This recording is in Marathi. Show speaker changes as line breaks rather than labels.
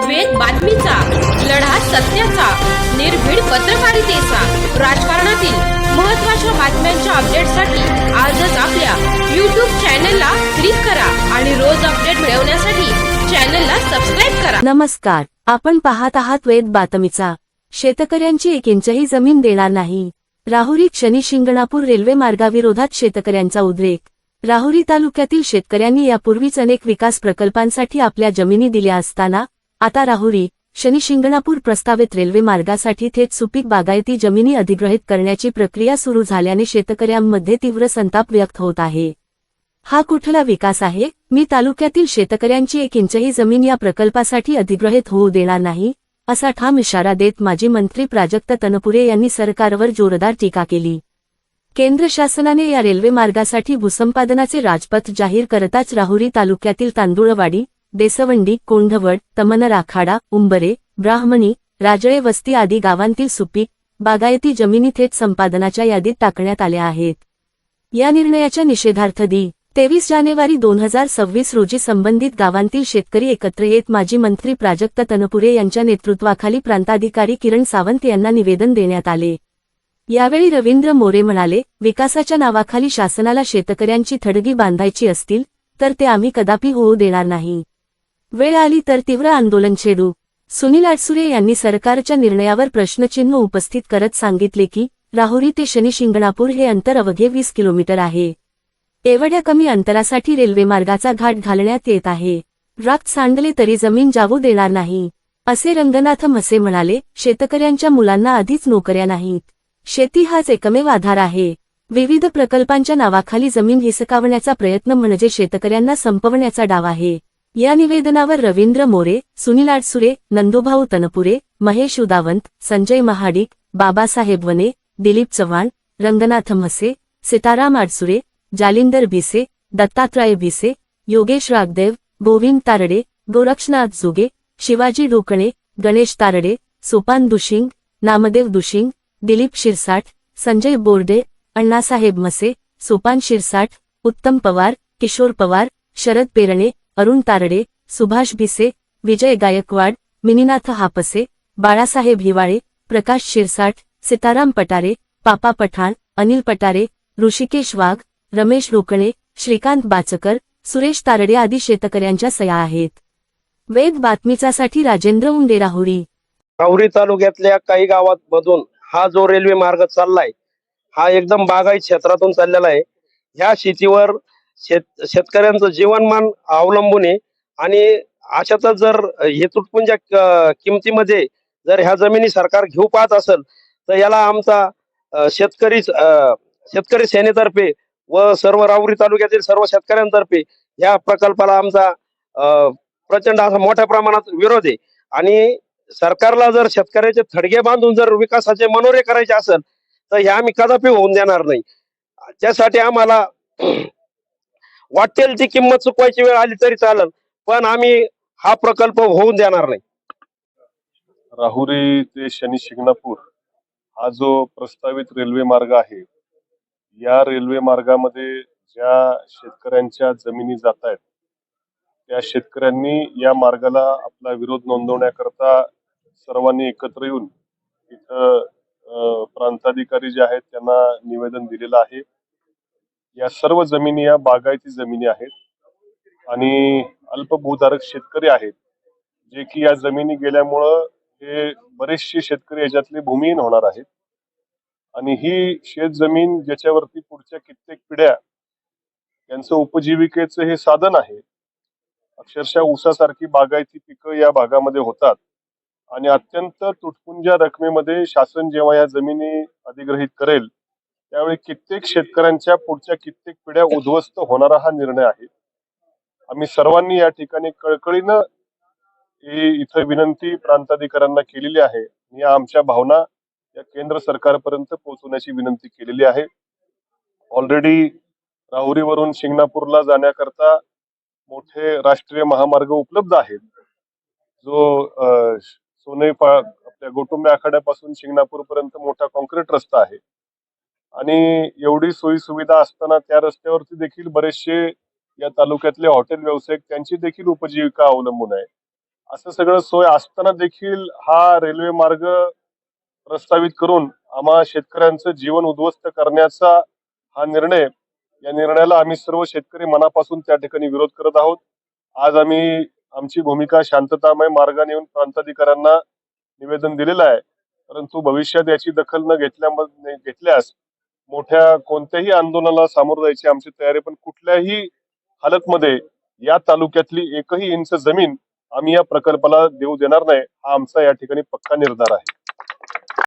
वेद बातमीचा, लढा सत्याचा, निर्भीड पत्रकारितेचा, राजकारणातील महत्त्वाच्या बातम्यांच्या अपडेटसाठी आजच आपल्या YouTube चॅनलला क्लिक करा आणि रोज अपडेट मिळवण्यासाठी चॅनलला सबस्क्राइब करा।
नमस्कार, आपण पाहत आहात वेद बातमीचा। शेतकऱ्यांची 1 इंचही जमीन देणार नाही। राहुरी शनी शिंगणापूर रेल्वे मार्गाविरोधात शेतकऱ्यांचा उद्रेक। राहुरी तालुक्यातील शेतकऱ्यांनी यापूर्वीच अनेक विकास प्रकल्पांसाठी आपल्या जमिनी दिल्या असताना आता राहुरी शनी शिंगणापूर प्रस्तावित रेल्वे मार्गासाठी थेट सुपीक बागायती जमिनी अधिग्रहित करण्याची प्रक्रिया सुरू झाल्याने शेतकऱ्यांमध्ये तीव्र संताप व्यक्त होत आहे। हा कुठला विकास आहे? मी तालुक्यातील शेतकऱ्यांची 1 इंचही जमीन या प्रकल्पासाठी अधिग्रहित होऊ देणार नाही, असा ठाम इशारा देत माजी मंत्री प्राजक्त तनपुरे यांनी सरकारवर जोरदार टीका केली। केंद्र शासनाने या रेल्वे मार्गासाठी भूसंपादनाचे राजपथ जाहीर करताच राहुरी तालुक्यातील तांदुळवाडी, देसवंडी, कोंढवड, तमन राखाडा, उंबरे, ब्राह्मणी, राजळे वस्ती आदी गावांतील सुपीक बागायती जमिनी थेट संपादनाच्या यादीत टाकण्यात आल्या आहेत। या निर्णयाच्या निषेधार्थ 23 जानेवारी 2026 रोजी संबंधित गावांतील शेतकरी एकत्र येत माजी मंत्री प्राजक्त तनपुरे यांच्या नेतृत्वाखाली प्रांताधिकारी किरण सावंत यांना निवेदन देण्यात आले। यावेळी रवींद्र मोरे म्हणाले, विकासाच्या नावाखाली शासनाला शेतकऱ्यांची थडगी बांधायची असतील तर ते आम्ही कदापि होऊ देणार नाही। वेळ आली तर तीव्र आंदोलन छेडू। सुनील अडसुरे यांनी सरकारच्या निर्णयावर प्रश्नचिन्ह उपस्थित करत सांगितले की राहुरी ते शनी शिंगणापूर हे अंतर अवघे 20 किलोमीटर आहे। एवढ्या कमी अंतरासाठी रेल्वे मार्गाचा घाट घालण्यात येत आहे। रक्त सांडले तरी जमीन जाऊ देणार नाही, असे रंगनाथ म्हसे म्हणाले। शेतकऱ्यांच्या मुलांना आधीच नोकऱ्या नाहीत, शेती हाच एकमेव आधार आहे। विविध प्रकल्पांच्या नावाखाली जमीन हिसकावण्याचा प्रयत्न म्हणजे शेतकऱ्यांना संपवण्याचा डाव आहे। या निवेदनावर रवींद्र मोरे, सुनील अडसुरे, नंदुभाऊ तनपुरे, महेश उदावंत, संजय महाडिक, बाबासाहेब वने, दिलीप चव्हाण, रंगनाथ म्हसे, सीताराम अडसुरे, जालिंदर भिसे, दत्तात्रय भिसे, योगेश रागदेव, गोविंद तारडे, गोरक्षनाथ जुगे, शिवाजी ढोकणे, गणेश तारडे, सोपान दुशिंग, नामदेव दुशिंग, दिलीप शिरसाट, संजय बोर्डे, अण्णासाहेब म्हसे, सोपान शिरसाट, उत्तम पवार, किशोर पवार, शरद पेरणे, अरुण तारडे, सुभाष भिसे, विजय गायकवाड, मिनीनाथ हापसे, बाळासाहेब हिवाळे, प्रकाश शिरसाट, सीताराम पटारे, पापा पठाण, अनिल पटारे, ऋषिकेश वाघ, रमेश ढोकणे, श्रीकांत बाचकर, सुरेश तारडे आदी शेतकऱ्यांच्या सह्या आहेत। वेद बातमीचासाठी राजेंद्र उंडे, राहुरी।
राहुरी तालुक्यातल्या काही गावांमधून हा जो रेल्वे मार्ग चाललाय हा एकदम बागायत क्षेत्रातून चाललेला आहे। ह्या शेतीवर शेतकऱ्यांचं जीवनमान अवलंबून आहे आणि अशातच जर हे तुटपुंज्या किमतीमध्ये जर ह्या जमिनी सरकार घेऊ पाहत असेल तर याला आमचा शेतकरी सेनेतर्फे व सर्व राहुरी तालुक्यातील सर्व शेतकऱ्यांतर्फे या प्रकल्पाला आमचा प्रचंड असा मोठ्या प्रमाणात विरोध आहे। आणि सरकारला जर शेतकऱ्याचे थडगे बांधून जर विकासाचे मनोरे करायचे असेल तर हे आम्ही कदापि होऊन देणार नाही। त्यासाठी आम्हाला वाटेल ती किंमत चुकवायची वेळ आली तरी चालेल, पण आम्ही हा प्रकल्प होऊन देणार नाही।
राहुरी ते शनी शिंगणापूर हा जो प्रस्तावित रेल्वे मार्ग आहे, या रेल्वे मार्गामध्ये ज्या शेतकऱ्यांच्या जमिनी जात आहेत त्या शेतकऱ्यांनी या मार्गाला आपला विरोध नोंदवण्याकरता सर्वांनी एकत्र येऊन इथं प्रांताधिकारी जे आहेत त्यांना निवेदन दिलेलं आहे। या सर्व जमिनी या बागायती जमिनी आहेत आणि अल्पभूधारक शेतकरी आहेत जे की या जमिनी गेल्यामुळं हे बरेचसे शेतकरी याच्यातले भूमिहीन होणार आहेत। आणि ही शेत जमीन ज्याच्यावरती पुढच्या कित्येक पिढ्या यांचं उपजीविकेचं हे साधन आहे। अक्षरशः ऊसासारखी बागायती पिकं या भागामध्ये होतात आणि अत्यंत तुटपुंज्या रकमेमध्ये शासन जेव्हा या जमिनी अधिग्रहित करेल त्यावेळी कित्येक शेतकऱ्यांच्या पुढच्या कित्येक पिढ्या उद्ध्वस्त होणारा हा निर्णय आहे। आम्ही सर्वांनी या ठिकाणी कळकळीनं इथं विनंती प्रांताधिकाऱ्यांना केलेली आहे आणि आमच्या भावना या केंद्र सरकारपर्यंत पोहोचवण्याची विनंती केलेली आहे। ऑलरेडी राहुरीवरून शिंगणापूरला जाण्याकरता मोठे राष्ट्रीय महामार्ग उपलब्ध आहेत, जो आपल्या गोटुंबे आखाड्यापासून शिंगणापूर पर्यंत मोठा कॉन्क्रीट रस्ता आहे आणि एवढी सोयी सुविधा असताना त्या रस्त्यावरती देखील बरेचसे या तालुक्यातले हॉटेल व्यावसायिक त्यांची देखील उपजीविका अवलंबून आहे। असं सगळं सोय असताना देखील हा रेल्वे मार्ग प्रस्तावित करून आम्हा शेतकऱ्यांचं जीवन उद्ध्वस्त करण्याचा हा निर्णय, या निर्णयाला आम्ही सर्व शेतकरी मनापासून त्या ठिकाणी विरोध करत आहोत. आज आम्ही आमची भूमिका शांततामय मार्गाने येऊन प्रांताधिकाऱ्यांना निवेदन दिलेलं आहे, परंतु भविष्यात याची दखल न घेतल्यास मोठ्या कोणत्याही आंदोलनाला सामोरं जायची आमची तयारी, पण कुठल्याही हालतमध्ये या तालुक्यातली एकही इंच जमीन आम्ही या प्रकल्पाला देऊ देणार नाही, हा आमचा या ठिकाणी पक्का निर्धार आहे.